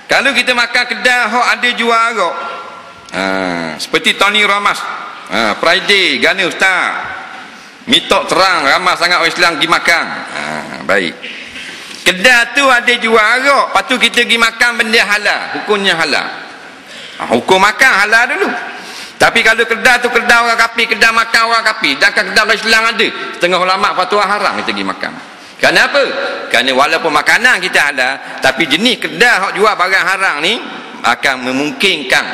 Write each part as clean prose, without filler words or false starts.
Kalau kita makan kedai hok ada jual arak, seperti Tony Ramas, Friday Gana Ustaz mitok terang ramai sangat orang Islam pergi makan, baik, kedai tu ada jual arak, lepas tu kita pergi makan benda halal, hukumnya halal. Hukum makan halal dulu. Tapi kalau kedai tu kedai orang kafir, kedai makan orang kafir, dan kedai orang Islam ada, setengah ulama fatwa haram kita pergi makan. Kenapa? Kerana walaupun makanan kita halal, tapi jenis kedai hok jual barang haram ni akan memungkinkan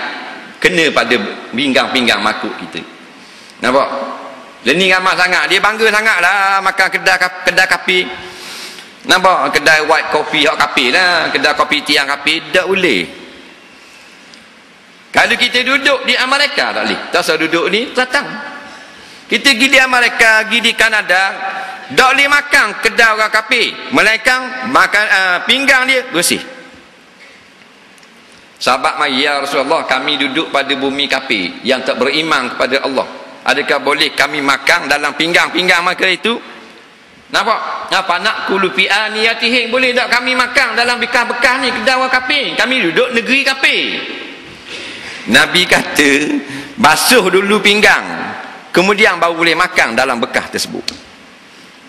kena pada pinggang-pinggang makuk kita. Nampak? Learning ramah sangat, dia bangga sangatlah makan kedai kapi. Nampak? Kedai white coffee hok kapi lah, kedai kopi tiang kapi, tak boleh. Kalau kita duduk di Amerika tak boleh. Tak usah duduk ni, datang. Kita pergi di Amerika, pergi di Kanada, tak boleh makan kedai orang kafir, melainkan makan pinggang dia bersih. Sahabat mai, ya Rasulullah, kami duduk pada bumi kafir yang tak beriman kepada Allah, adakah boleh kami makan dalam pinggang-pinggang mereka itu? Nampak? Apa nak kulu fi aniyatihim, boleh tak kami makan dalam bekas-bekas ni kedai orang kafir? Kami duduk negeri kafir. Nabi kata basuh dulu pinggang, kemudian baru boleh makan dalam bekas tersebut.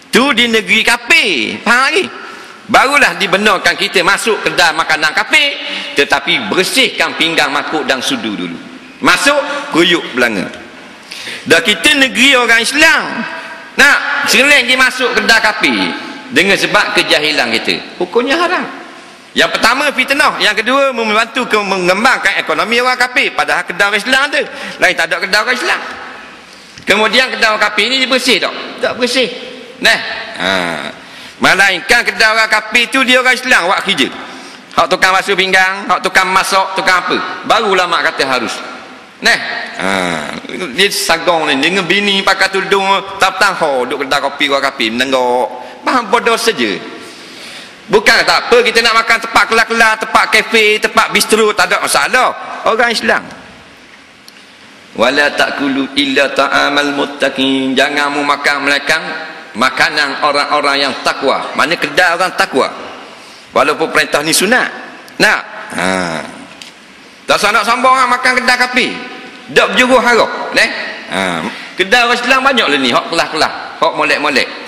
Tu di negeri kafir, faham lagi? Barulah dibenarkan kita masuk kedai makanan kafir, tetapi bersihkan pinggang makuk dan sudu dulu. Masuk kuyuk belanga. Dah kita negeri orang Islam, nak seleng dia masuk kedai kafir dengan sebab kejahilan kita, hukumnya haram. Yang pertama fitnah, yang kedua membantu mengembangkan ekonomi orang kafir, padahal kedai orang Islam ada, lain tak ada kedai orang Islam. Kemudian kedai orang kafir ni dia bersih tak? Tak bersih. Nah, melainkan kedai orang kafir tu dia orang Islam buat kerja. Hak tukang basuh pinggang, hak tukang masak, tukang apa, baru ulama kata harus. Nah, dia sagong ni dengan bini pakai tudung tap-tang ho duk kedai kopi orang kafir menenggok. Faham bodoh saja. Bukan tak apa kita nak makan tempat kelas-kelas, tempat kafe, tempat bistro, tak ada masalah. Orang Islam. Wala ta'kulu illa ta'amal muttaqin, jangan mu makan melainkan makanan orang-orang yang takwa. Mana kedai orang takwa, walaupun perintah ni sunat. Nak tak usah nak sambung makan kedai kapi, dak berjuruh haram. Kedai orang Islam banyak lah ni, hak kelas-kelas, hak molek-molek.